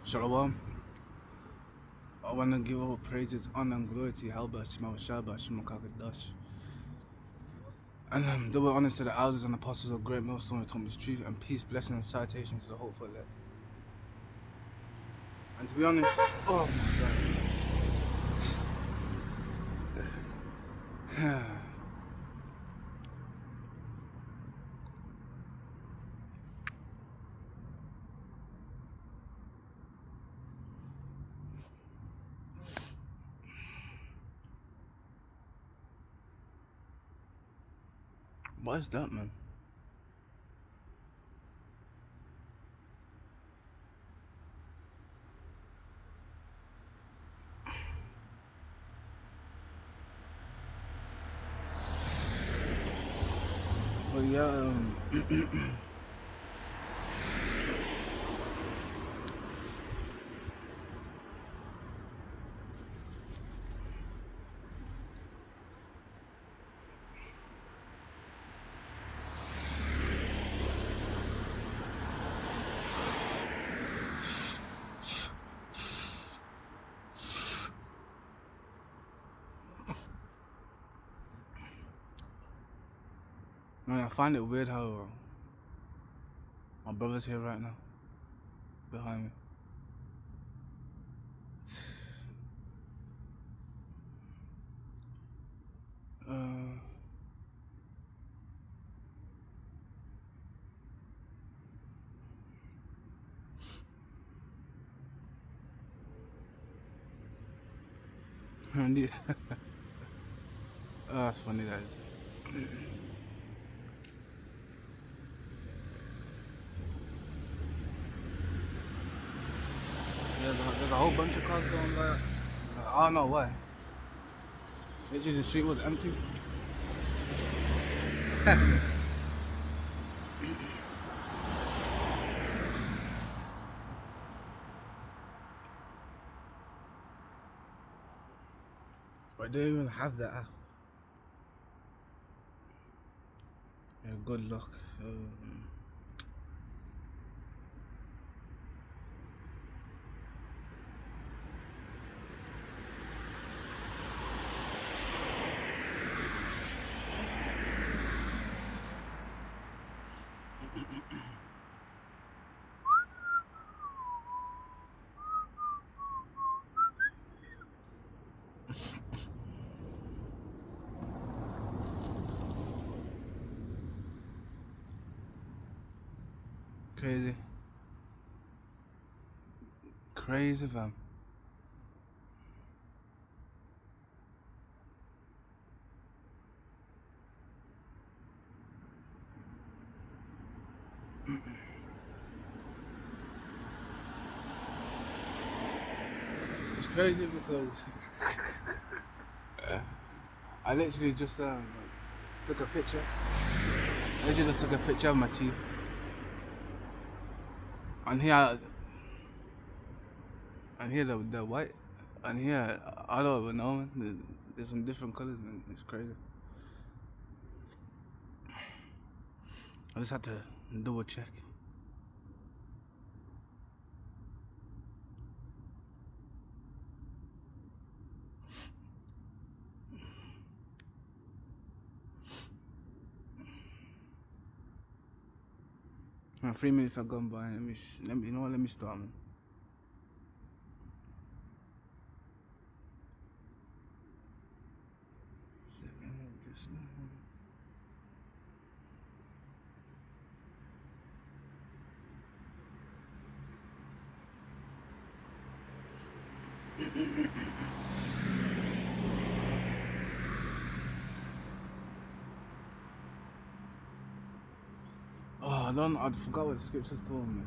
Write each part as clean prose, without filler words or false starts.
Shalom. I want to give all praises, honor, and glory to Yahweh, Shema Shaba, Shema Kakadash. And double honor to the elders and apostles of great millstone who taught me the truth, and peace, blessing, and citations to the hopeful elect. And to be honest, oh my god. What is that, man? Well, yeah, man, I find it weird how my brother's here right now, behind me. Uh, and oh, that's funny, that is. Yeah, there's a whole bunch of cars going by. I don't know why. Literally, the street was empty. But I don't even have that app. Yeah, good luck. Crazy. Crazy, fam. It's crazy because I literally just took a picture. I literally just took a picture of my teeth. And here, the white. And here, I don't even know. There's some different colors, and it's crazy. I just had to double check. Man, 3 minutes have gone by. Let me, you know what? Let me start, man. Second, just oh, I forgot what the scripture's called, man.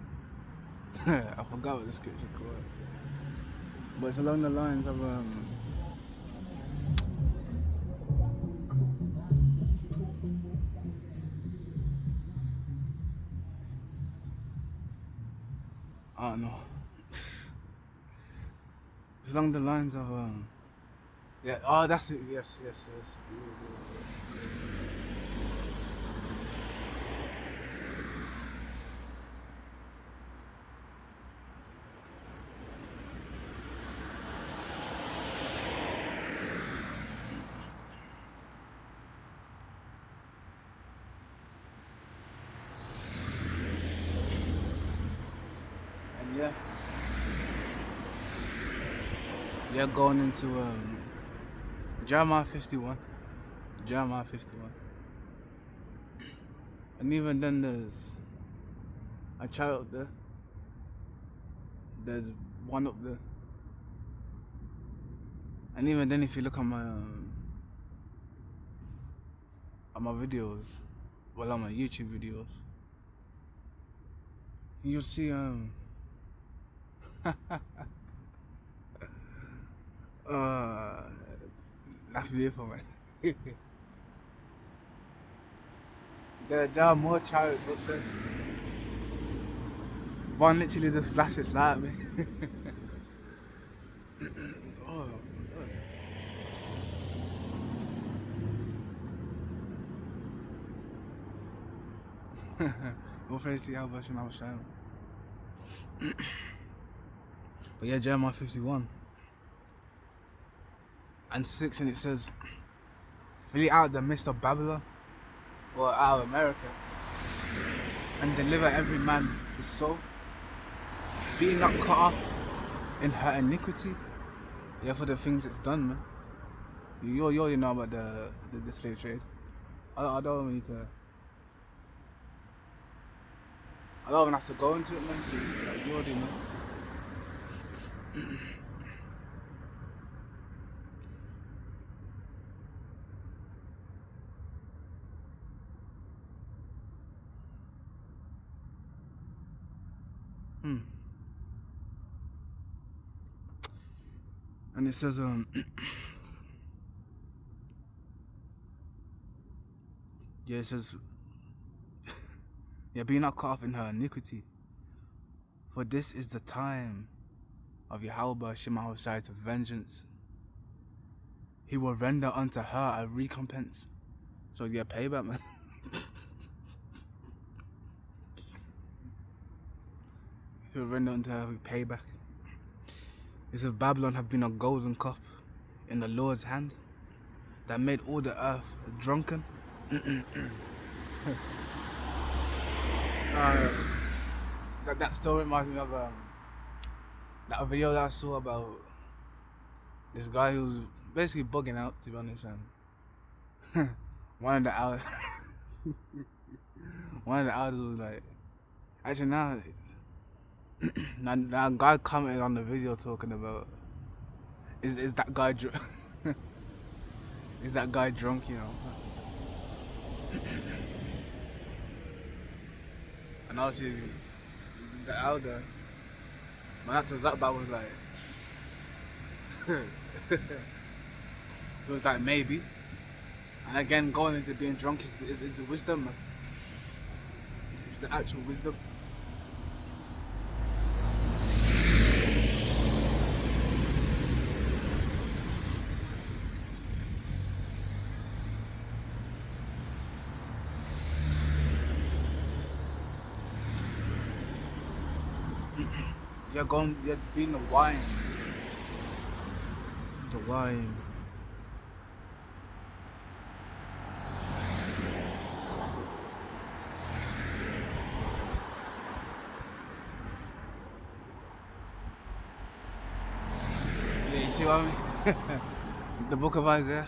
I forgot what the scripture's called. But it's along the lines of I don't know. It's along the lines of yeah. Oh, that's it. Yes. Yeah. Yeah, going into Jeremiah 51. Jeremiah 51. And even then there's a child up there. There's one up there. And even then if you look at my videos, well on my YouTube videos, you'll see that's beautiful, man. there are more chariots up there. One literally just flashes light at me. Oh, God. We'll probably see how much I was shining. But yeah, Jeremiah 51 and 6, and it says, flee out the midst of Babylon, or out of America, and deliver every man his soul. Be not cut off in her iniquity. Yeah, for the things it's done, man. You already know about the slave trade. I don't need to. I don't even have to go into it, man. Like, you already know. And it says yeah, it says, yeah, be not caught up in her iniquity, for this is the time of Yahweh Shemahosai's vengeance. He will render unto her a recompense. So yeah, payback, man. He will render unto her payback. It says, Babylon have been a golden cup in the Lord's hand that made all the earth drunken. That story reminds me of that video that I saw about this guy who's basically bugging out, to be honest, and one of the elders was like, actually now guy commented on the video talking about, is that guy is that guy drunk, you know? And obviously the elder, man, after Zakba was like, it was like maybe. And again, going into being drunk is the wisdom, man. It's the actual wisdom. You're being the wine. The wine. Yeah, you see what I mean? The book of Isaiah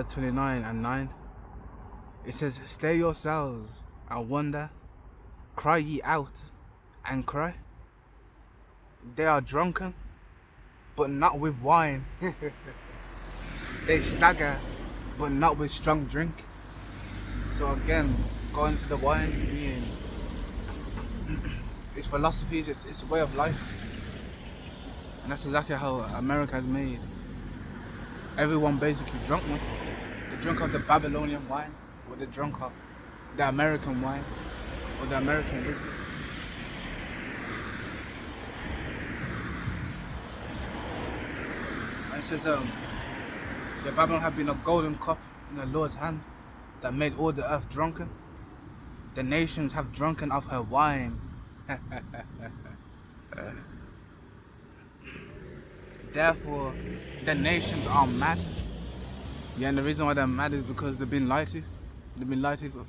29 and 9. It says, stay yourselves and wonder, cry ye out and cry. They are drunken, but not with wine. They stagger, but not with strong drink. So again, going to the wine, being it's philosophies, it's a way of life. And that's exactly how America has made everyone basically drunk, man. They're drunk of the Babylonian wine, or they're drunk of the American wine, or the American whiskey. And it says, the Babylon have been a golden cup in the Lord's hand that made all the earth drunken. The nations have drunken of her wine. Therefore, the nations are mad. Yeah, and the reason why they're mad is because they've been lied to. They've been lied to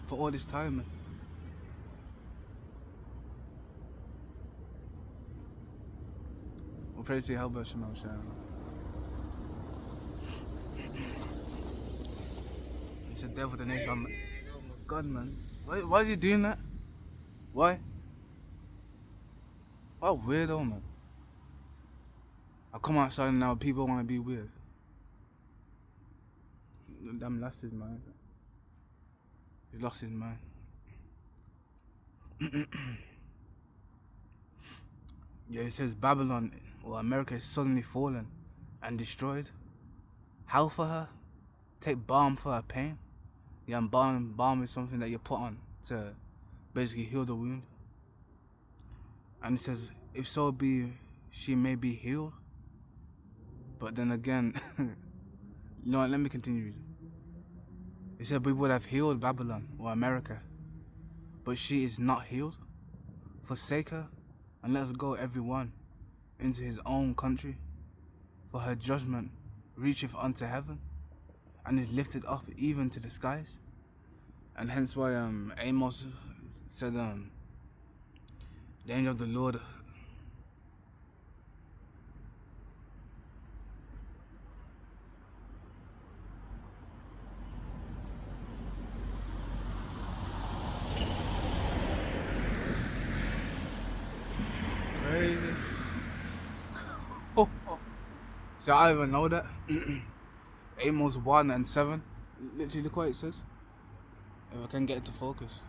for all this time, man. Well, praise to Yahweh Shema Shah. He's a devil the nation. Oh my god, man. Why is he doing that? Why? What weirdo, man. I come outside and now people want to be weird. Damn, lost his mind. He lost his mind. Yeah, it says Babylon or America is suddenly fallen and destroyed. How for her? Take balm for her pain. Yeah, and balm is something that you put on to basically heal the wound. And it says, if so be she may be healed. But then again, you know what, let me continue reading. It said we would have healed Babylon or America, but she is not healed. Forsake her, and let us go everyone into his own country. For her judgment reacheth unto heaven, and is lifted up even to the skies. And hence why Amos said the angel of the Lord crazy. Oh. See, I don't even know that. Amos 1 and 7. Literally look what it says. If I can get it to focus.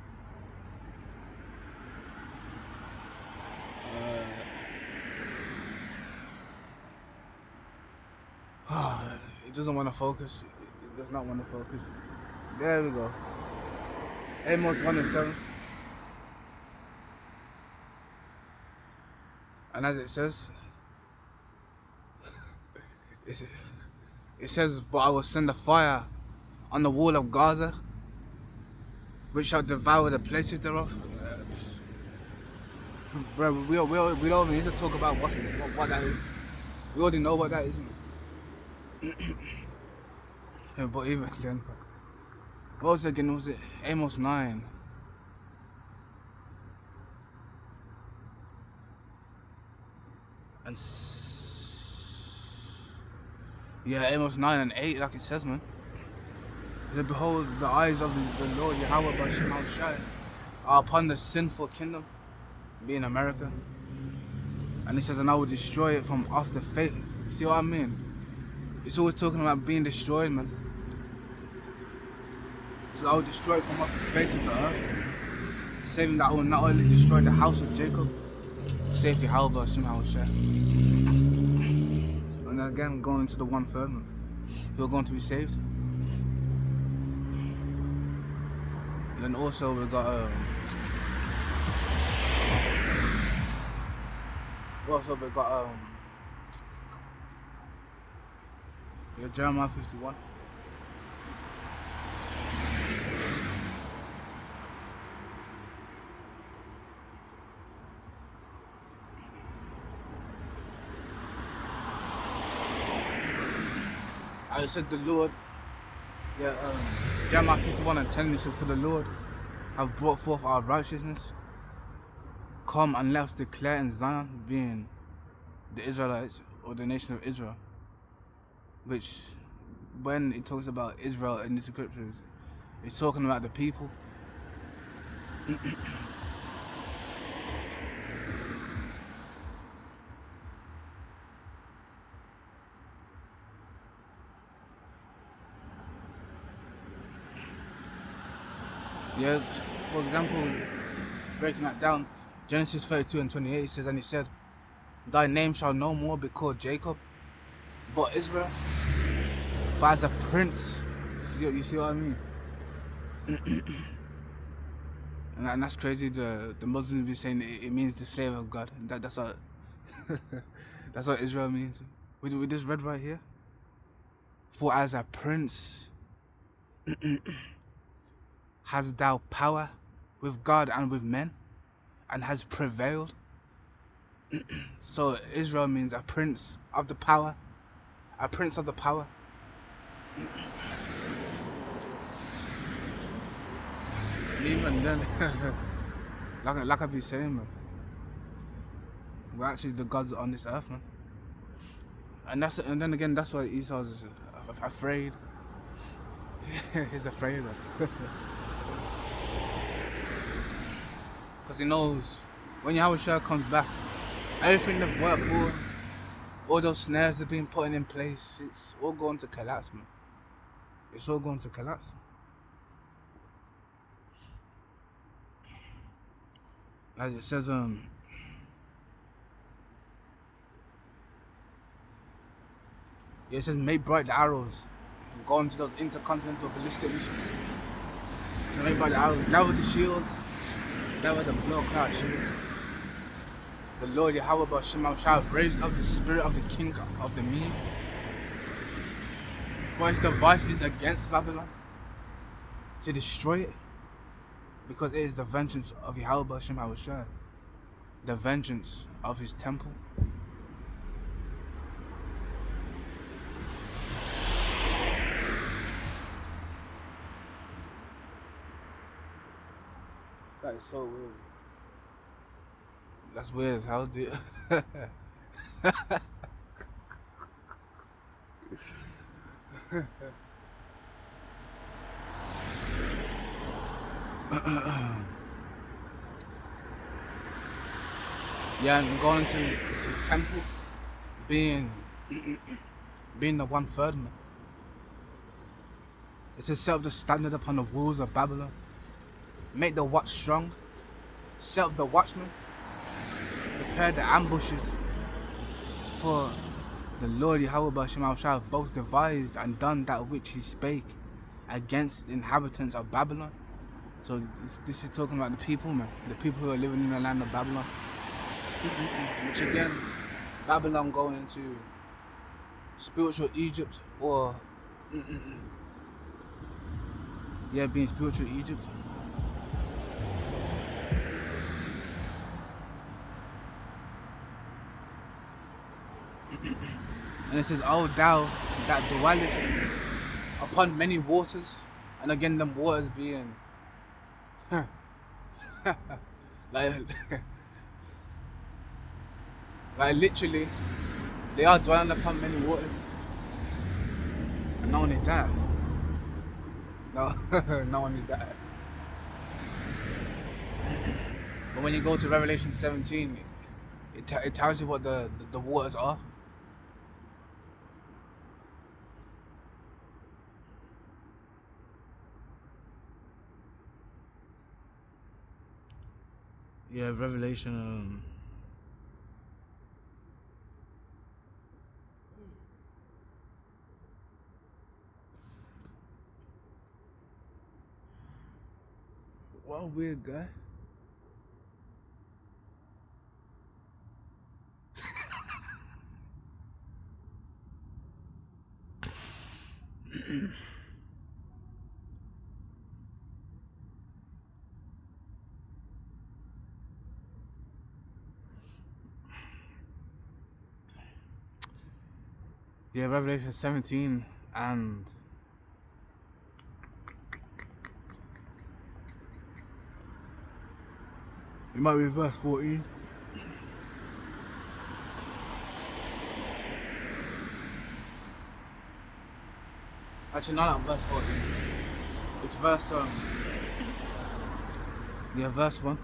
It doesn't want to focus. It does not want to focus. There we go. Amos 1 and 7. And as it says, it says, but I will send a fire on the wall of Gaza, which shall devour the places thereof. Bro, we don't even need to talk about what that is. We already know what that is. Yeah, but even then, what was it again? Was it Amos 9? And yeah, Amos 9 and 8, like it says, man. It said, behold, the eyes of the Lord Yahweh Bashim Shai are upon the sinful kingdom, being America. And it says, and I will destroy it from off the face. See what I mean? It's always talking about being destroyed, man. So I will destroy it from off the face of the earth. Saying that I will not only destroy the house of Jacob, save Yahweh Bashim Shai. And again, going to the 1/3, man. Who are going to be saved. And then also we got Jeremiah 51. I said the Lord, Jeremiah 51 and 10, it says, for the Lord have brought forth our righteousness. Come and let us declare in Zion, being the Israelites or the nation of Israel. Which, when it talks about Israel in the scriptures, it's talking about the people. Yeah, for example, breaking that down, Genesis 32 and 28 says, and he said, thy name shall no more be called Jacob, but Israel, for as a prince. You see what I mean? And that's crazy. The Muslims be saying it means the slave of God. That's what that's what Israel means. With this red right here, for as a prince hast thou power with God and with men, and has prevailed. So Israel means a prince of the power, a prince of the power. Even then, like I be saying, man, we're actually the gods on this earth, man. And then again, that's why Esau's afraid. He's afraid, because he knows when Yahushua comes back, everything they've worked for, all those snares have been put in place, it's all going to collapse, man. It's all going to collapse. As it says, it says, make bright the arrows and go into those intercontinental ballistic missiles. So make bright the arrows, gather the shields, gather the blow cloud shields. The Lord Yahweh B'Shem shall raise up the spirit of the king of the Medes. For his device is against Babylon, to destroy it, because it is the vengeance of Yahweh B'Shem, the vengeance of his temple. That is so weird. That's weird as hell, dude. Yeah, and going to his temple, being the 1/3 man. It says, set up the standard upon the walls of Babylon. Make the watch strong. Set up the watchmen. Prepare the ambushes. For the Lord Yahweh B'Shem shall have both devised and done that which he spake against the inhabitants of Babylon. So this is talking about the people, man. The people who are living in the land of Babylon. Which again, Babylon going into spiritual Egypt, or yeah, being spiritual Egypt. And it says, "O thou that dwellest upon many waters," and again, them waters being like, like literally, they are dwelling upon many waters. And not only that, not only that, but when you go to Revelation 17, it tells you what the waters are. Yeah, Revelation. What a weird guy. Yeah, Revelation 17 and it might be verse 14. Actually, not verse 14. It's verse verse 1.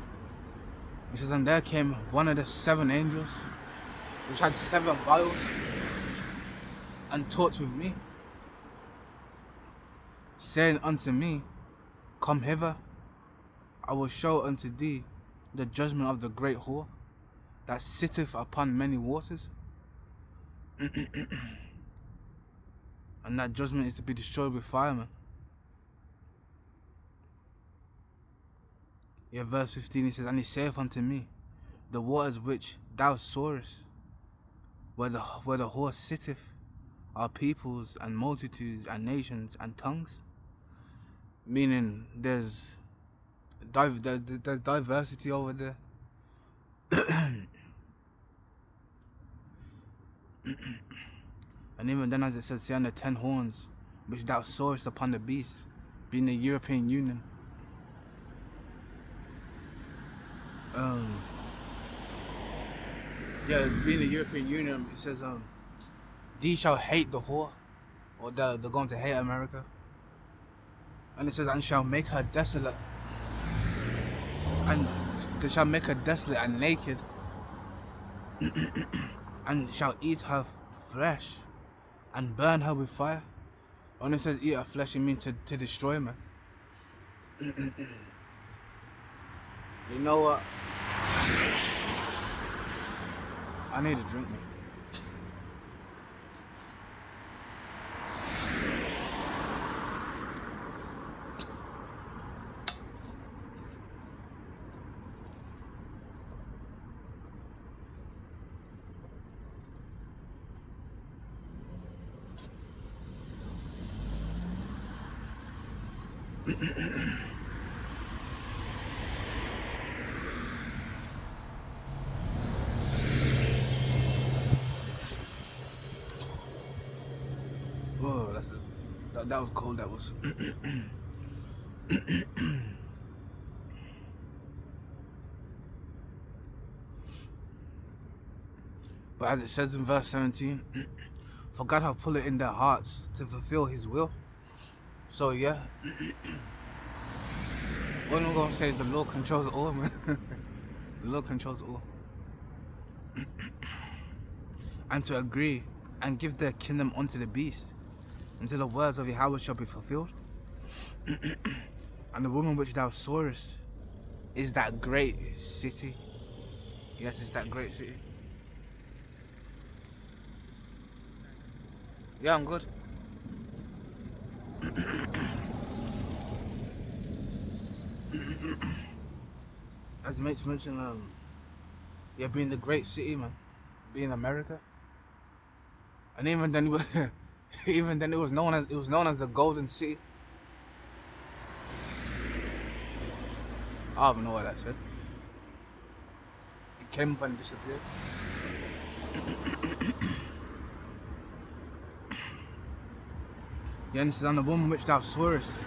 It says, and there came one of the 7 angels, which had 7 vials, and talked with me, saying unto me, come hither, I will show unto thee the judgment of the great whore that sitteth upon many waters. And that judgment is to be destroyed with fire, man. Yeah, verse 15, he says, and he saith unto me, the waters which thou sawest, where the whore sitteth, are peoples and multitudes and nations and tongues. Meaning there's diversity over there. And even then, as it says here, on the 10 horns which thou sawest upon the beast, being the European Union. Yeah, being the European Union, it says These shall hate the whore, or they're going to hate America. And it says, and shall make her desolate, and they shall make her desolate and naked, and shall eat her flesh, and burn her with fire. When it says eat her flesh, it means to destroy, man. You know what? I need a drink, man. Oh, that was cold. That was. But as it says in verse 17, for God hath put it in their hearts to fulfill His will. So yeah, what I'm gonna say is the Lord controls all, man. The Lord controls all. And to agree and give their kingdom unto the beast, until the words of Yahweh shall be fulfilled. And the woman which thou sawest is that great city. Yes, it's that great city. Yeah, I'm good. As mates mentioned, yeah, being the great city, man, being America, and even then, it was known as the Golden City. I don't even know what that said. It came up and disappeared. Yeah, and this is on the woman which thou sawest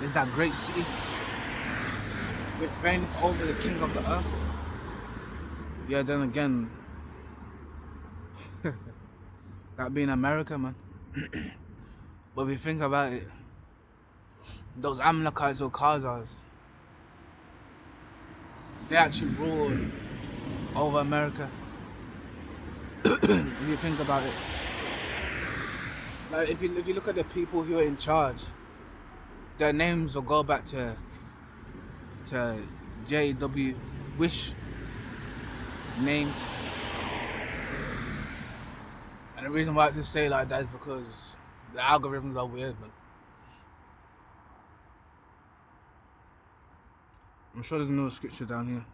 is that great city which reigneth over the king of the earth. Yeah, then again, that being America, man. But if you think about it, those Amalekites or Khazars, they actually ruled over America. If you think about it, like if you look at the people who are in charge, their names will go back to J.W. Wish names. And the reason why I just say it like that is because the algorithms are weird, man. I'm sure there's another scripture down here.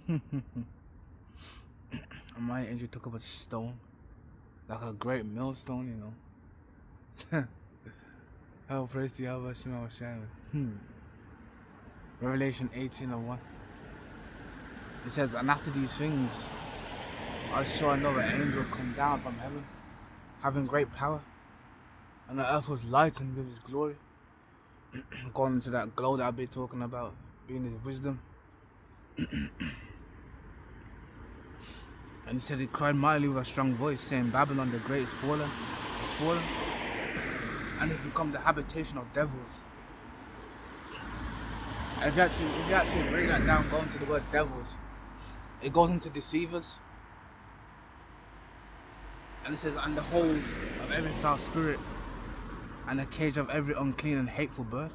And my angel took up a stone, like a great millstone, you know. Hell, praise to Yahweh, Shema Shem. Revelation 18:1. It says, and after these things, I saw another angel come down from heaven, having great power, and the earth was lightened with his glory. According to that glow that I've been talking about, being his wisdom. And he said, he cried mightily with a strong voice, saying, Babylon the great is fallen, and it's become the habitation of devils. And if you actually break that down, going to the word devils, it goes into deceivers. And it says, and the hold of every foul spirit, and the cage of every unclean and hateful bird.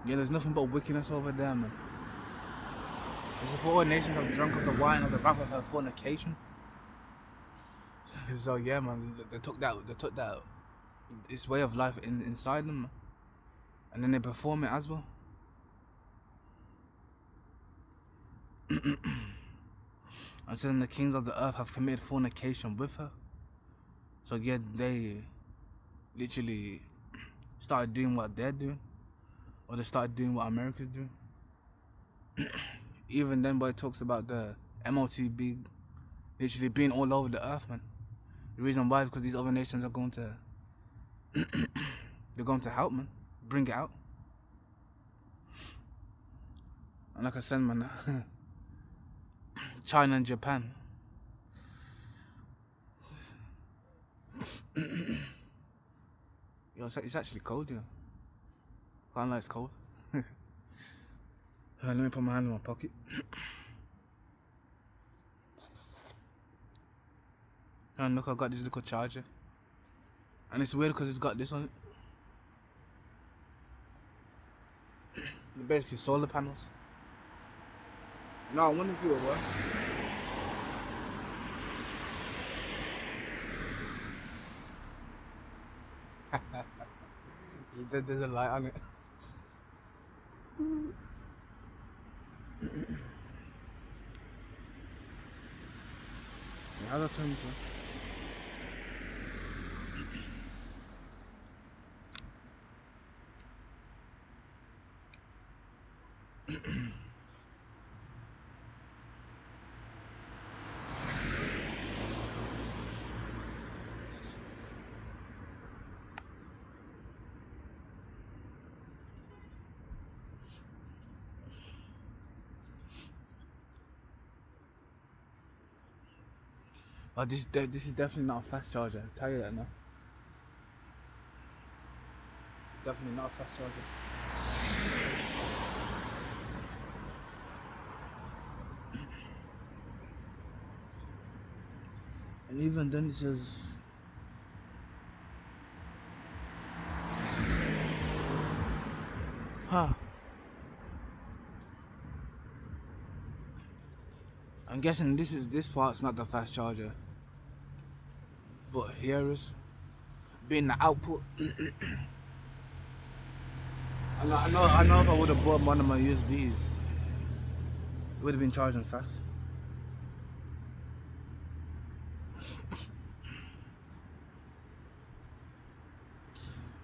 Yeah, there's nothing but wickedness over there, man. Is it for all nations have drunk of the wine of the wrath of her fornication? So yeah, man, they took that. This way of life inside them, man. And then they perform it as well. And then the kings of the earth have committed fornication with her. So yeah, they literally started doing what they're doing, or they started doing what America's doing. Even then, boy, it talks about the MOTB literally being all over the earth, man. The reason why is because these other nations are going to, they're going to help, man, bring it out. And like I said, man, China and Japan. Yo, it's actually cold, yo. Can't lie, it's cold. Let me put my hand in my pocket. And look, I got this little charger. And it's weird because it's got this on it. Basically solar panels. No, I wonder if it will work. There's a light on it. How do I turn this on? Oh, this is definitely not a fast charger. I'll tell you that now. It's definitely not a fast charger. And even then it says, huh. I'm guessing this part's not the fast charger. But here is being the output. I know if I would have bought one of my USBs, it would have been charging fast.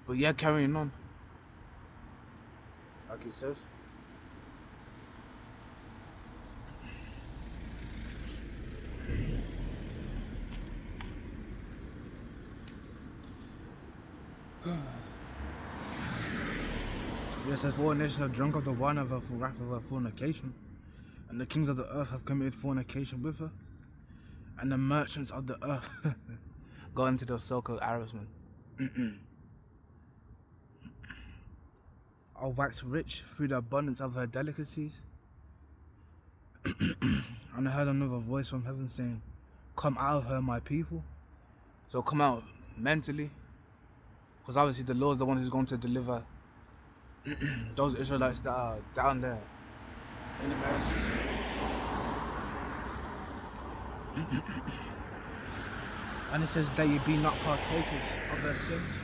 But yeah, carrying on. Like it says. Yes, as four nations have drunk of the wine of her wrath of her fornication, and the kings of the earth have committed fornication with her, and the merchants of the earth got into those so-called Arabs, man. Are waxed rich through the abundance of her delicacies. And I heard another voice from heaven saying, "Come out of her, my people." So come out mentally, because obviously the Lord's the one who's going to deliver those Israelites that are down there in America. And it says that you be not partakers of her sins,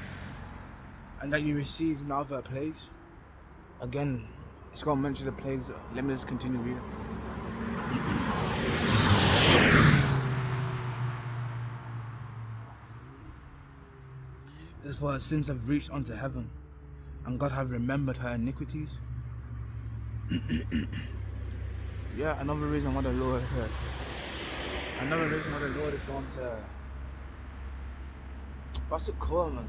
and that you receive none of her plagues. Again, it's going to mention the plagues. Let me just continue reading. As for her sins have reached unto heaven, and God have remembered her iniquities. Yeah, another reason why the Lord is going to, what's it called, man?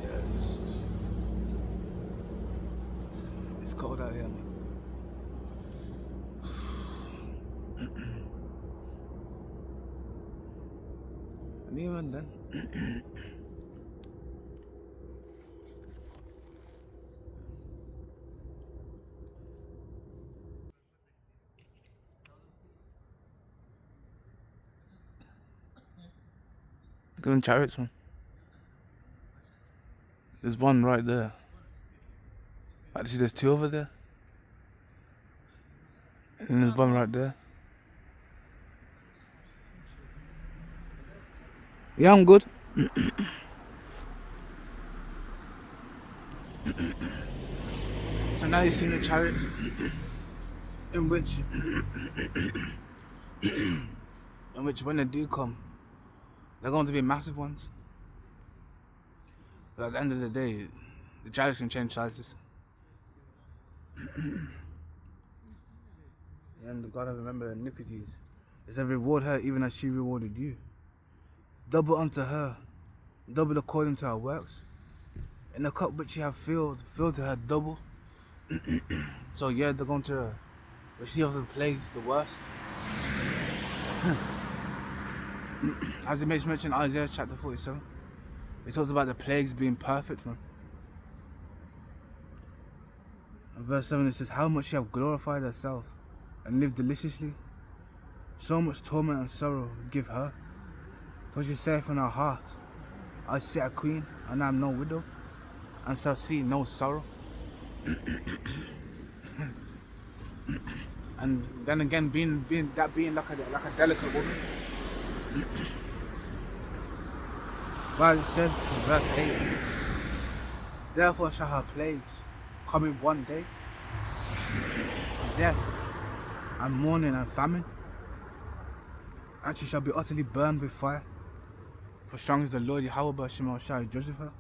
Yes, it's cold out here, man. And even then, look at them chariots, man. There's one right there. Actually, there's two over there. And then there's one right there. Yeah, I'm good. So now you've seen the chariots in which when they do come, they're going to be massive ones. But at the end of the day, the chariots can change sizes. And the God has remembered her iniquities is to reward her even as she rewarded you. Double unto her, double according to her works. In the cup which you have filled, fill to her double. So yeah, they're going to receive the plagues the worst. As it makes mention in Isaiah chapter 47, it talks about the plagues being perfect, man. In verse 7 it says, how much she have glorified herself and lived deliciously, so much torment and sorrow give her. For she saith in her heart, I sit a queen, and I am no widow, and shall see no sorrow. And then again, being like a delicate woman. Well, it says in verse 8, therefore shall her plagues come in one day, death and mourning and famine, and she shall be utterly burned with fire. For strong is the Lord Yahweh shall judge with her.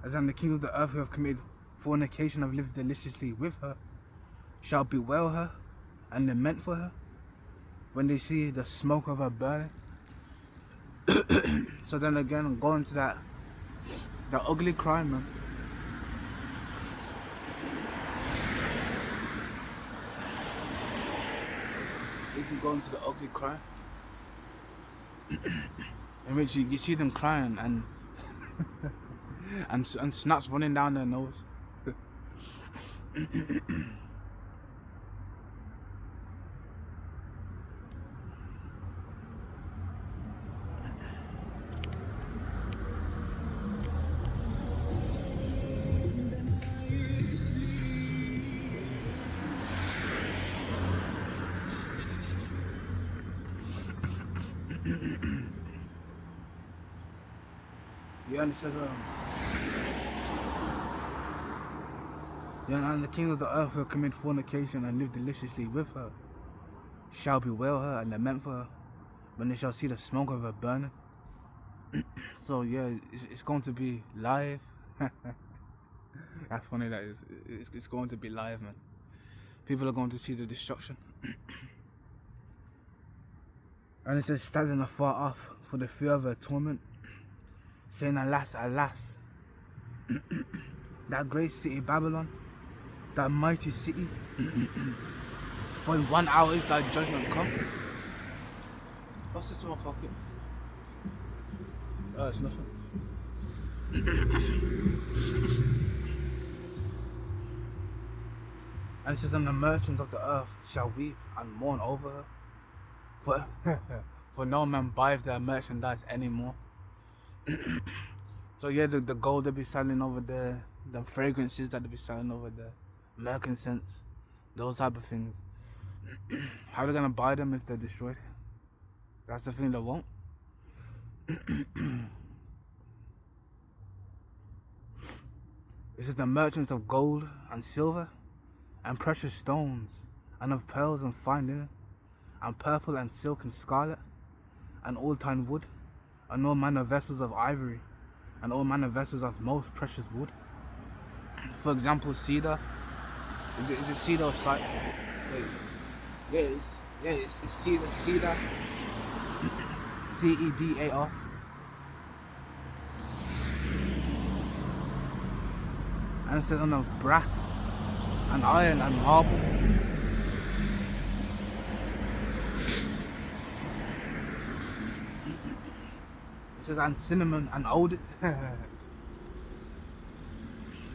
As and the kings of the earth who have committed fornication have lived deliciously with her, shall bewail her and lament for her when they see the smoke of her burning. So then again, I'm going to that ugly cry, man. If you go into the ugly cry, in which you see them crying and snaps running down their nose. Yeah, and it says, and the kings of the earth who have committed fornication and live deliciously with her shall bewail her and lament for her when they shall see the smoke of her burning. So yeah, it's going to be live. That's funny. That is, it's going to be live, man. People are going to see the destruction. And it says, standing afar off for the fear of her torment, saying, alas, alas, that great city Babylon, that mighty city, for in 1 hour is thy judgment come. What's this in my pocket? Oh, it's nothing. And it says, and the merchants of the earth shall weep and mourn over her, for no man buys their merchandise anymore. So yeah, the gold they'll be selling over there, the fragrances that they'll be selling over there, frankincense, those type of things. How are they gonna buy them if they're destroyed? That's the thing they won't. This is the merchants of gold and silver and precious stones, and of pearls and fine linen, and purple and silk and scarlet, and old-time wood, and all manner of vessels of ivory, and all manner of vessels of most precious wood. For example, cedar. Is it cedar or cider? It's cedar. Cedar. CEDAR. And it says on of brass and iron and marble. It says and cinnamon and oud.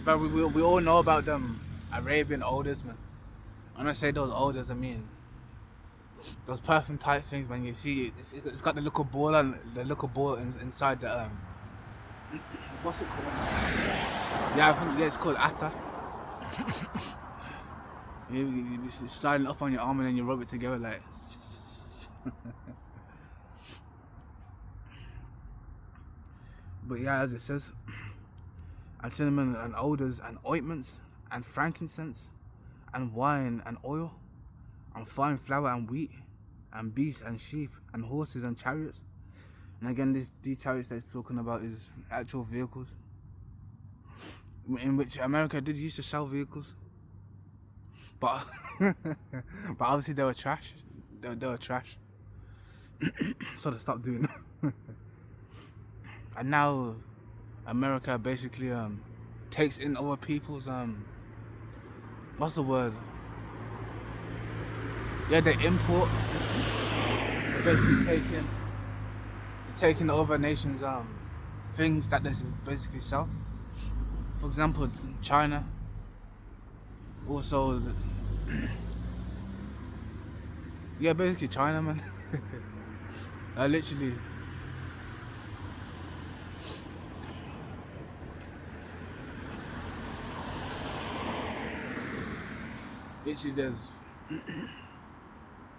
But we all know about them Arabian odors, man. When I say those odors, I mean those perfume type things. When you see it, it's got the little ball and the little ball inside the What's it called? Yeah, I think it's called Atta. You sliding up on your arm and then you rub it together like. But yeah, as it says, and cinnamon and odors and ointments and frankincense and wine and oil and fine flour and wheat and beasts and sheep and horses and chariots. And again, these chariots that it's talking about is actual vehicles, in which America did used to sell vehicles, but but obviously they were trash. They were trash, so they stopped doing it. And now America basically takes in other people's what's the word? Yeah, they import. They're basically taking over nations things that they basically sell. For example, China. Also, yeah, basically China, man. Literally. Literally, there's.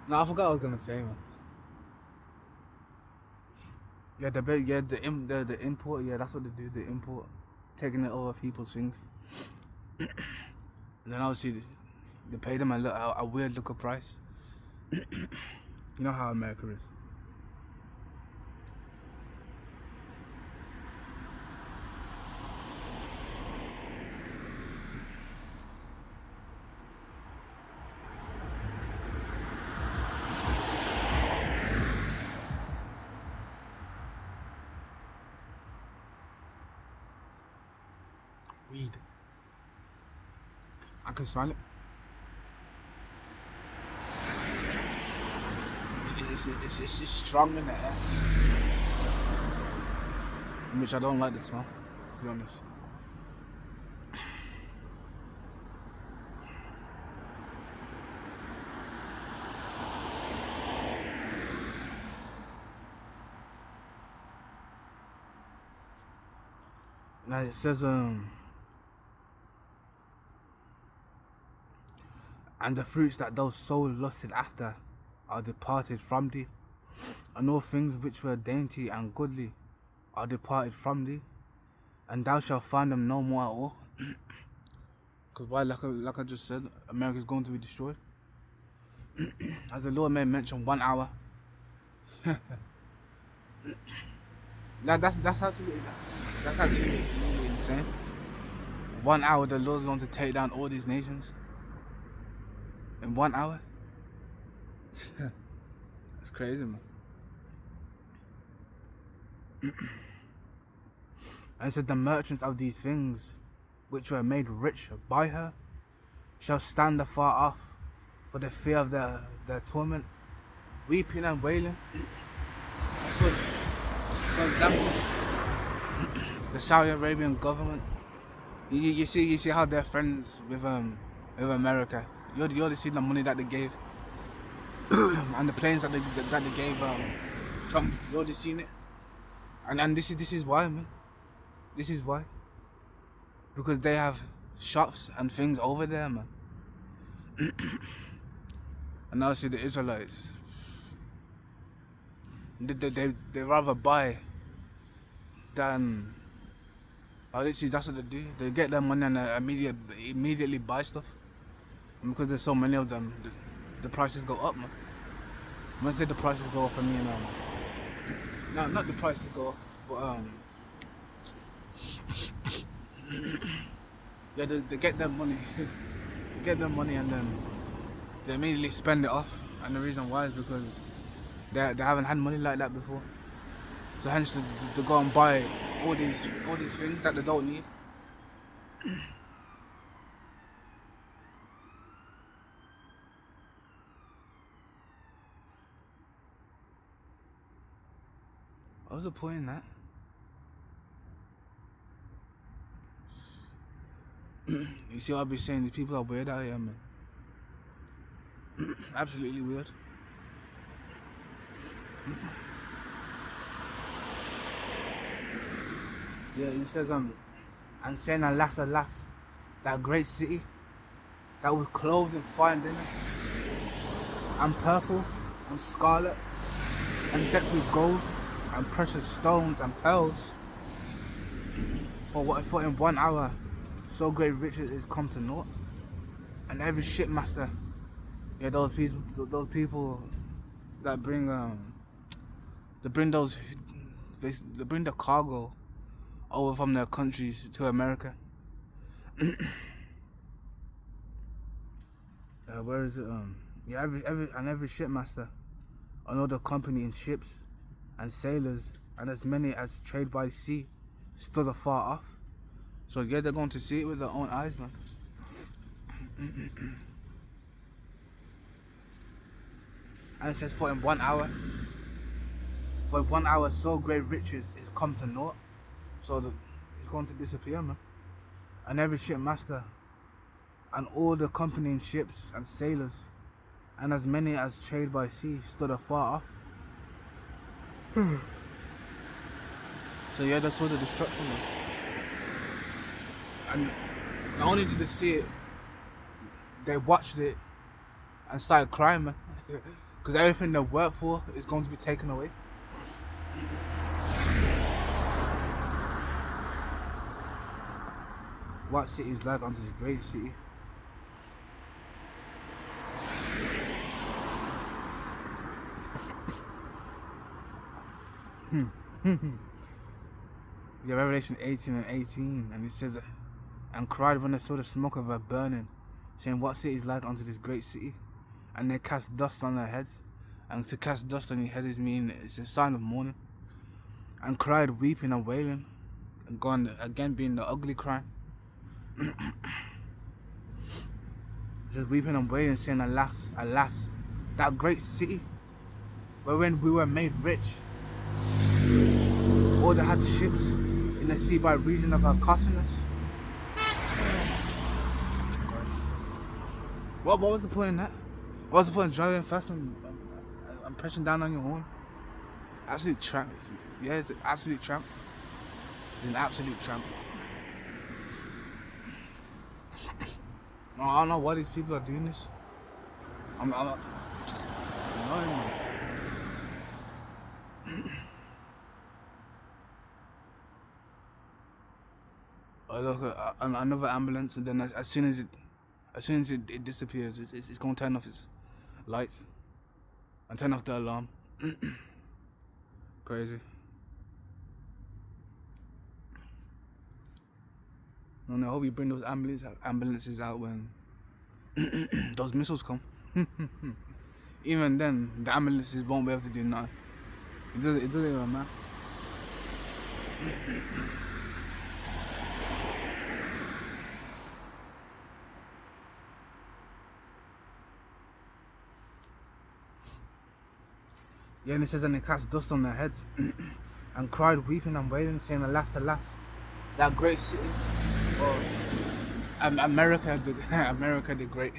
No, I forgot what I was gonna say, man. Yeah, the import. Yeah, that's what they do. The import, taking it over people's things, and then obviously they pay them a weird look of price. You know how America is. Weed. I can smell it. It's strong in the air, which I don't like the smell, to be honest. Now it says and the fruits that those souls lusted after are departed from thee, and all things which were dainty and goodly are departed from thee, and thou shalt find them no more at all. Because why, like I just said, America is going to be destroyed. As the Lord may mention, 1 hour. That's actually really insane. 1 hour, the Lord's going to take down all these nations. In 1 hour? That's crazy, man. And it said, the merchants of these things, which were made rich by her, shall stand afar off for the fear of their torment, weeping and wailing. For example, the Saudi Arabian government, you see how they're friends with America. You already seen the money that they gave and the planes that they gave Trump. You already seen it, and this is why, man. This is why, because they have shops and things over there, man. And now see the Israelites. They rather buy than. Literally, that's what they do. They get their money and immediately buy stuff. And because there's so many of them, the prices go up, man. When I say the prices go up, I mean no, not the prices go up, but yeah, they get their money, they get their money, and then they immediately spend it off. And the reason why is because they haven't had money like that before. So hence they go and buy all these things that they don't need. What was the point in that? You see what I'll be saying? These people are weird out here, man. Absolutely weird. Yeah, it says and saying alas, that great city that was clothed in fine linen and purple and scarlet and decked with gold and precious stones and pearls. For in 1 hour, so great riches is come to naught, and every shipmaster, yeah, those people that bring they bring those, they bring the cargo over from their countries to America. Where is it? Yeah, every shipmaster, another company in ships and sailors, and as many as trade by sea, stood afar off. So yeah, they're going to see it with their own eyes, man. And it says, for in 1 hour, so great riches is come to naught. So it's going to disappear, man. And every shipmaster, and all the company in ships and sailors, and as many as trade by sea, stood afar off. So yeah, that's all the destruction, man. And not only did they see it, they watched it and started crying, man. Because everything they worked for is going to be taken away. What city is like unto this great city? Yeah, Revelation 18 and 18, and it says, and cried when they saw the smoke of her burning, saying, what city is like unto this great city? And they cast dust on their heads. And to cast dust on your head is mean it's a sign of mourning. And cried, weeping and wailing, and gone again being the ugly cry. Just weeping and wailing, saying, alas, alas, that great city, where when we were made rich, all that had ships in the sea by reason of our costliness. What was the point in that? What was the point in driving fast and pressing down on your horn? Absolute tramp. Yeah, it's an absolute tramp. It's an absolute tramp. I don't know why these people are doing this. I'm not. I look at another ambulance, and then as soon as it disappears, it's going to turn off its lights and turn off the alarm. Crazy. No, I hope you bring those ambulances out when those missiles come. Even then, the ambulances won't be able to do nothing. It doesn't even matter. Yeah, and it says, and they cast dust on their heads and cried, weeping and wailing, saying, alas, alas, that great city. America did great.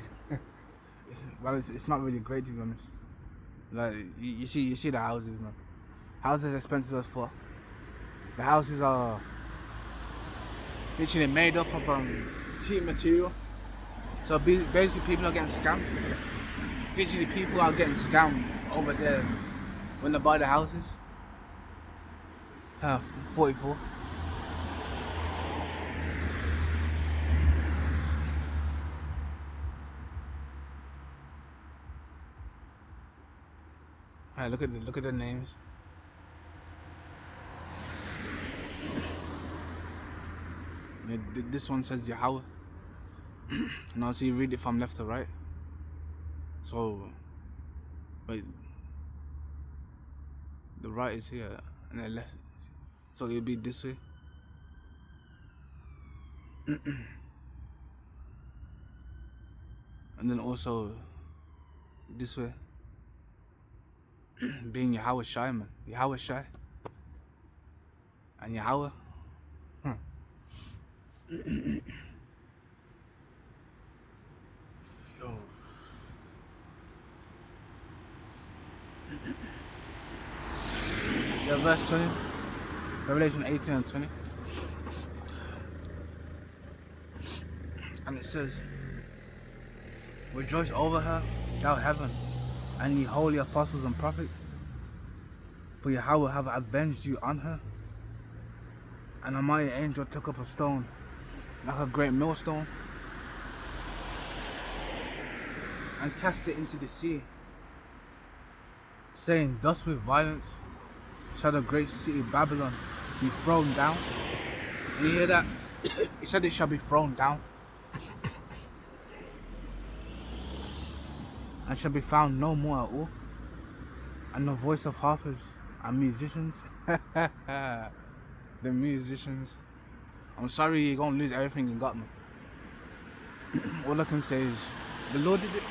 Well, it's not really great, to be honest. Like you see the houses, man. Houses are expensive as fuck. The houses are literally made up of cheap material. So basically, people are getting scammed. Literally, people are getting scammed over there when they buy the houses. 44. Alright, look at the names. This one says Yahweh. Now, so you read it from left to right. So, wait, the right is here, and the left. So it'll be this way. And then also this way. Being Yahweh Shai, man. Yahweh Shai. And Yahweh. Yo. Yeah, verse 20. Revelation 18 and 20. And it says, rejoice over her, thou heaven, and ye holy apostles and prophets, for Yahweh have avenged you on her. And a mighty angel took up a stone, like a great millstone, and cast it into the sea, saying, thus with violence shall the great city Babylon be thrown down. And you hear that? He said it shall be thrown down, and shall be found no more at all. And the voice of harpers and musicians, the musicians, I'm sorry you're gonna lose everything you got, man. All I can say is, the Lord did it.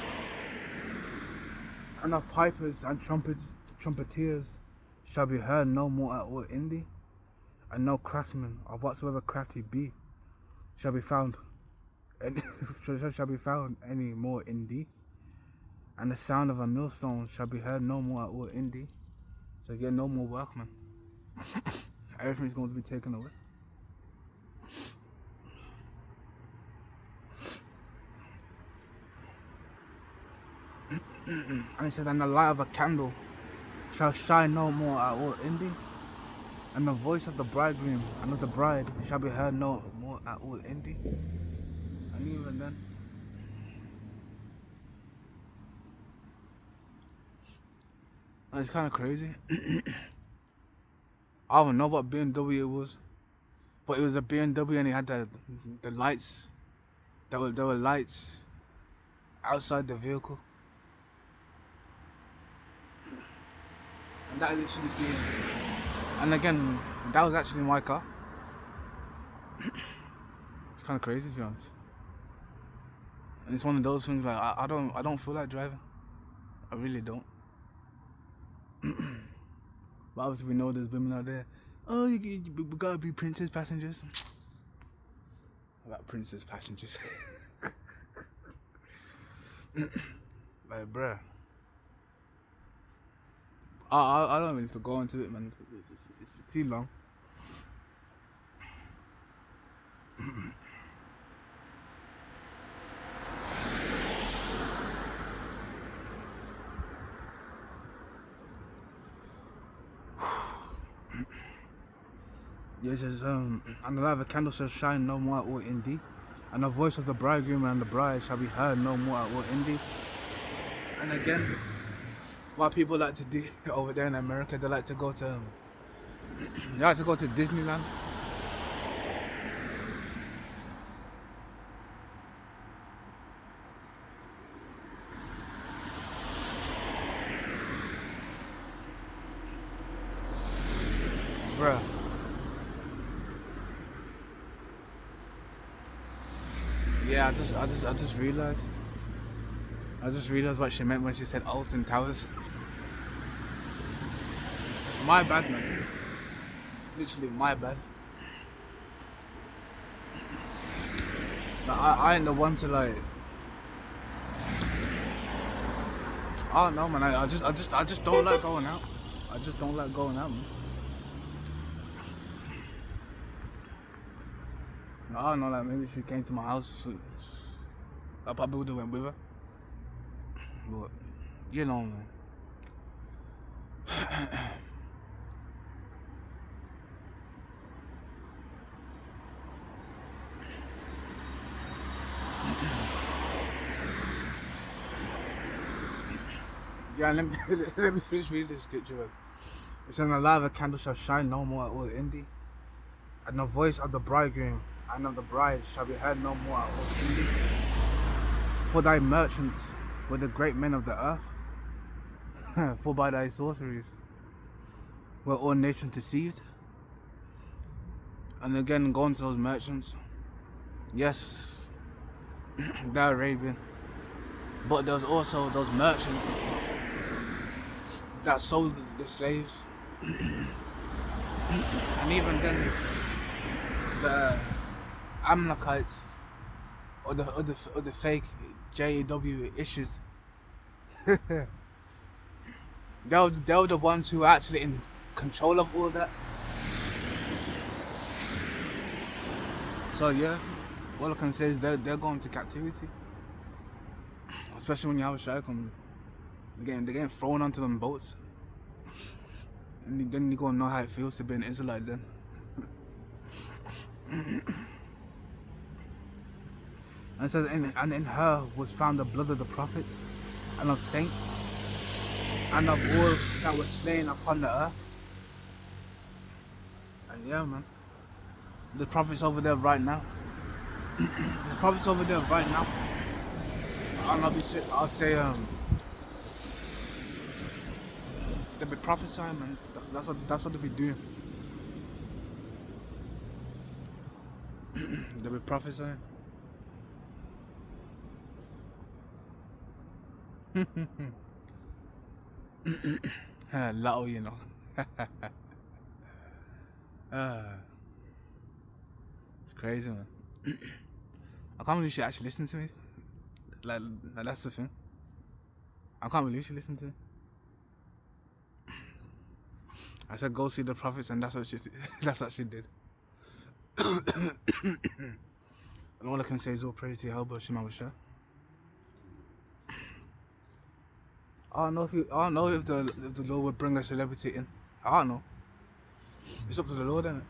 And of pipers and trumpeters shall be heard no more at all in thee, and no craftsman of whatsoever craft he be shall be found any more in thee, and the sound of a millstone shall be heard no more at all in thee. So yeah, no more workmen. Everything's going to be taken away. And he said, and the light of a candle shall shine no more at all in thee, and the voice of the bridegroom and of the bride shall be heard no more at all in thee. And even then, it's kind of crazy. I don't know what BMW it was, but it was a BMW, and it had the lights. There were lights outside the vehicle. And that literally being, and again, that was actually my car. It's kind of crazy, to be honest. And it's one of those things like I don't feel like driving. I really don't. But obviously we know there's women out there. Oh, we gotta be princess passengers. About princess passengers. Like, bruh. I don't really go into it, man. It's too long. Yes, it says, and the light of a candle shall shine no more at all in thee, and the voice of the bridegroom and the bride shall be heard no more at all in thee. And again, what people like to do over there in America, they like to go to Disneyland. Bruh. Yeah, I just realized. I just realized what she meant when she said Alton Towers. My bad, man. Literally my bad. Like, I ain't the one to like. I don't know, man. I just don't like going out. I just don't like going out, man. I don't know, like maybe if she came to my house, I probably would have went with her. But you know, man. Yeah, let me finish reading this scripture. It says, "The light of a candle shall shine no more at all in thee, and the voice of the bridegroom and of the bride shall be heard no more at all in thee. For thy merchants were the great men of the earth, for by thy sorceries were all nations deceived." And again, going to those merchants, yes, they're Arabian, but there's also those merchants that sold the slaves. And even then, the Amalekites or the fake JW issues, they were the ones who were actually in control of all that. So yeah, All I can say is they're going to captivity. Especially when you have a shy coming. They're getting thrown onto them boats. And then you're gonna know how it feels to be an Israelite then. And it says, and in her was found the blood of the prophets and of saints and of all that were slain upon the earth. And yeah, man, the prophets over there right now. The prophets over there right now. I'll say they be prophesying, man. That's what they be doing. They be prophesying. Lao, you know. It's crazy, man. I can't believe she actually listened to me. Like that's the thing. I can't believe she listened to me. I said go see the prophets, and that's what she did. And all I can say is all praise to Yahweh Shema Shah. I don't know if the Lord would bring a celebrity in. I don't know. It's up to the Lord, isn't it?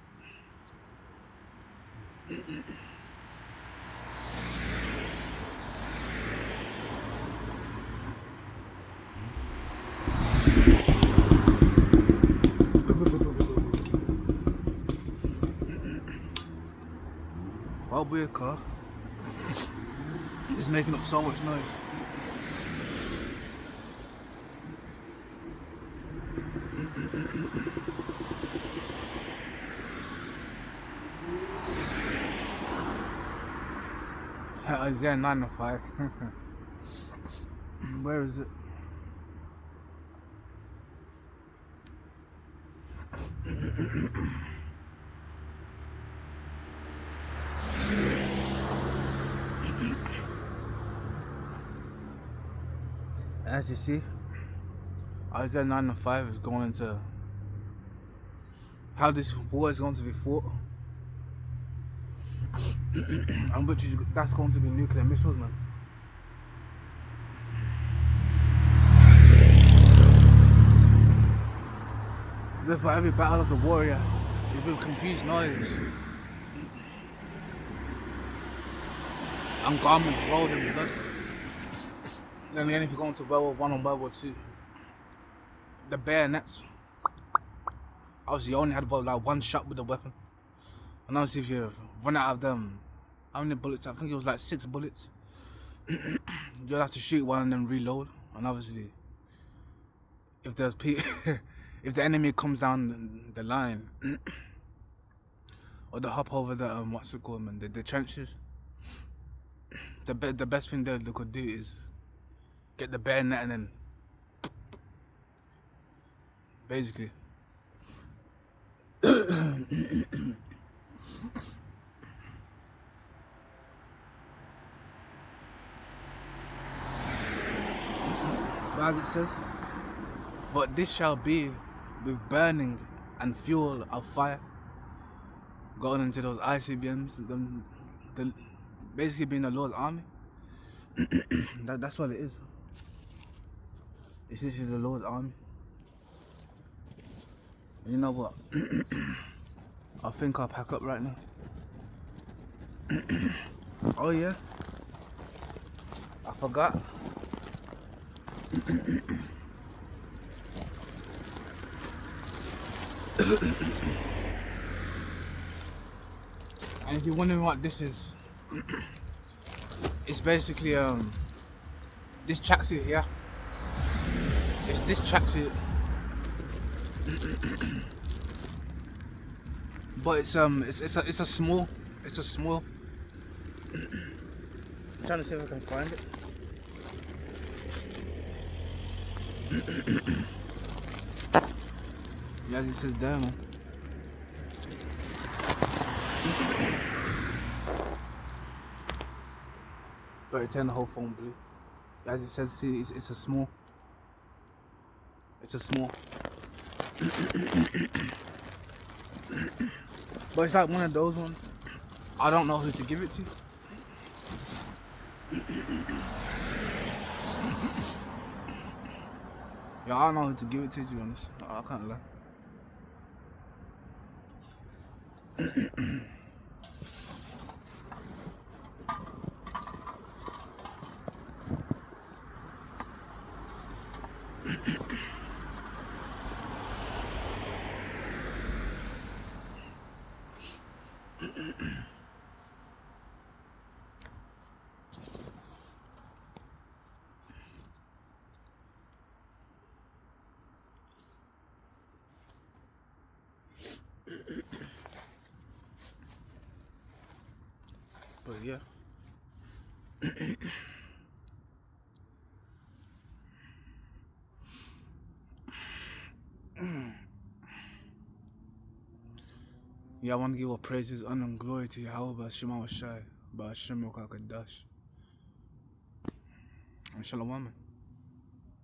What weird car? It's making up so much noise. Isaiah 9 and 5. Where is it? As you see, Isaiah 9 and 5 is going into how this war is going to be fought. And that's going to be nuclear missiles, man. For every battle of the warrior, there's been confused noise and garments rolled in blood. Then again, if you're going to World War I and World War II, the bayonets. Obviously, you only had about like one shot with the weapon. And obviously, if you run out of them, how many bullets? I think it was like 6 bullets. You'll have to shoot one and then reload. And obviously, if there's if the enemy comes down the line, or they hop over the what's it called, man, the trenches, the best thing they could do is get the bayonet and then basically as it says, but this shall be with burning and fuel of fire, going into those ICBMs, basically being the Lord's army. That's what it is. This is the Lord's army. And you know what? I think I'll pack up right now. Oh yeah, I forgot. And if you're wondering what this is, it's basically this tracksuit here. It's this tracksuit, but it's a small. I'm trying to see if I can find it. Yeah, it says there, man. But turn the whole phone blue. As it says, see, it's a small. It's a small. But it's like one of those ones. I don't know who to give it to. Yeah, I don't know who to give it to be honest. I can't lie. But yeah. Yeah, I want to give all praises, honor, and glory to Yahweh, Shema Shai, Ba'ashem Rokakadash. And Shalom, man.